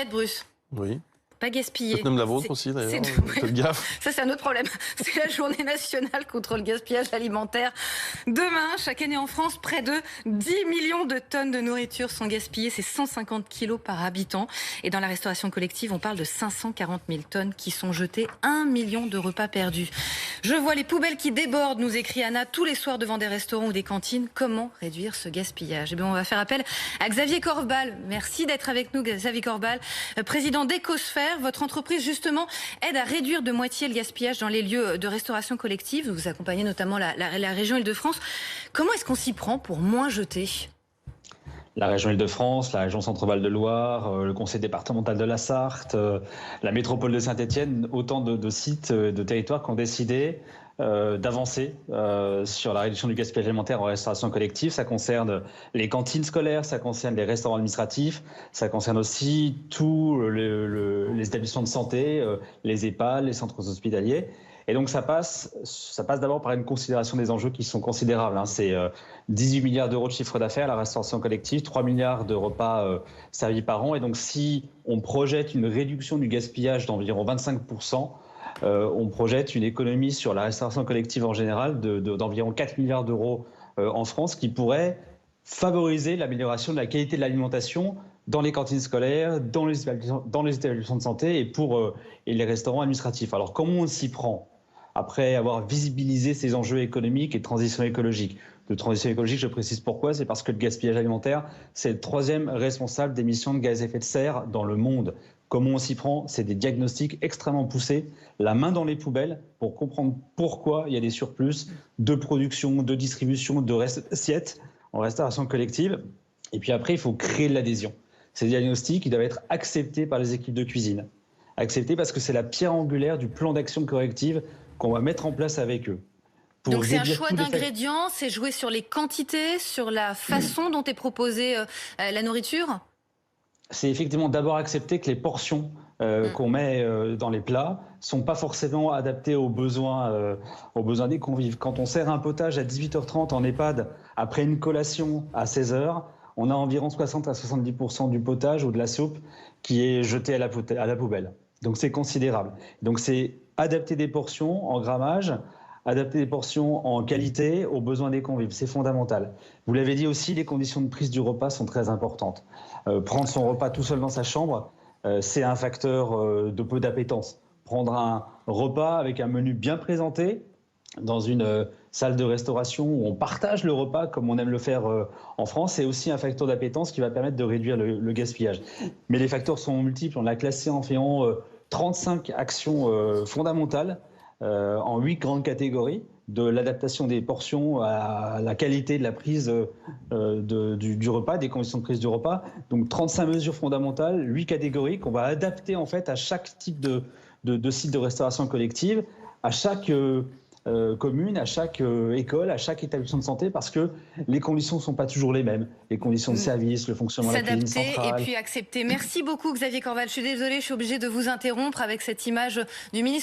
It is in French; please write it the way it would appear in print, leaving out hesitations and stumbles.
assiette, Bruce. Oui. Pas gaspiller. Peut-être même la vôtre aussi, d'ailleurs. Faites gaffe. Ça, c'est un autre problème. C'est la journée nationale contre le gaspillage alimentaire. Demain, chaque année en France, près de 10 millions de tonnes de nourriture sont gaspillées. C'est 150 kilos par habitant. Et dans la restauration collective, on parle de 540 000 tonnes qui sont jetées. 1 million de repas perdus. Je vois les poubelles qui débordent, nous écrit Anna, tous les soirs devant des restaurants ou des cantines. Comment réduire ce gaspillage? Eh bien, on va faire appel à Xavier Corbal. Merci d'être avec nous, Xavier Corbal, président d'Ecosphère. Votre entreprise, justement, aide à réduire de moitié le gaspillage dans les lieux de restauration collective. Vous accompagnez notamment la région Île-de-France. Comment est-ce qu'on s'y prend pour moins jeter? La région Île-de-France, la région Centre-Val de Loire, le conseil départemental de la Sarthe, la métropole de Saint-Étienne, autant de sites, de territoires qui ont décidé d'avancer sur la réduction du gaspillage alimentaire en restauration collective. Ça concerne les cantines scolaires, ça concerne les restaurants administratifs, ça concerne aussi tous les établissements de santé, les EHPAD, les centres hospitaliers. Et donc ça passe d'abord par une considération des enjeux qui sont considérables. C'est 18 milliards d'euros de chiffre d'affaires, la restauration collective, 3 milliards de repas servis par an. Et donc si on projette une réduction du gaspillage d'environ 25%, on projette une économie sur la restauration collective en général d'environ 4 milliards d'euros en France, qui pourrait favoriser l'amélioration de la qualité de l'alimentation dans les cantines scolaires, dans les établissements de santé et les restaurants administratifs. Alors comment on s'y prend après avoir visibilisé ces enjeux économiques et de transition écologique? De transition écologique, je précise pourquoi, c'est parce que le gaspillage alimentaire, c'est le 3e responsable d'émissions de gaz à effet de serre dans le monde. Comment on s'y prend? C'est des diagnostics extrêmement poussés, la main dans les poubelles, pour comprendre pourquoi il y a des surplus de production, de distribution, de assiettes en restauration collective. Et puis après, il faut créer de l'adhésion. Ces diagnostics, ils doivent être acceptés par les équipes de cuisine. Acceptés parce que c'est la pierre angulaire du plan d'action corrective qu'on va mettre en place avec eux. Donc c'est un choix d'ingrédients, c'est jouer sur les quantités, sur la façon dont est proposée la nourriture? C'est effectivement d'abord accepter que les portions qu'on met dans les plats sont pas forcément adaptées aux besoins des convives. Quand on sert un potage à 18h30 en EHPAD après une collation à 16h, on a environ 60 à 70% du potage ou de la soupe qui est jeté à la poubelle. Donc c'est considérable. Donc c'est adapter des portions en grammage, adapter des portions en qualité aux besoins des convives. C'est fondamental. Vous l'avez dit aussi, les conditions de prise du repas sont très importantes. Prendre son repas tout seul dans sa chambre, c'est un facteur de peu d'appétence. Prendre un repas avec un menu bien présenté dans une salle de restauration où on partage le repas comme on aime le faire en France, c'est aussi un facteur d'appétence qui va permettre de réduire le gaspillage. Mais les facteurs sont multiples. On l'a classé en faisant 35 actions fondamentales en 8 grandes catégories, de l'adaptation des portions à la qualité de la prise du repas, des conditions de prise du repas. Donc 35 mesures fondamentales, 8 catégories qu'on va adapter en fait à chaque type de site de restauration collective, à chaque commune, à chaque école, à chaque établissement de santé, parce que les conditions ne sont pas toujours les mêmes. Les conditions de service, le fonctionnement de la cuisine centrale. S'adapter et puis accepter. Merci beaucoup Xavier Corbal. Je suis désolée, je suis obligée de vous interrompre avec cette image du ministre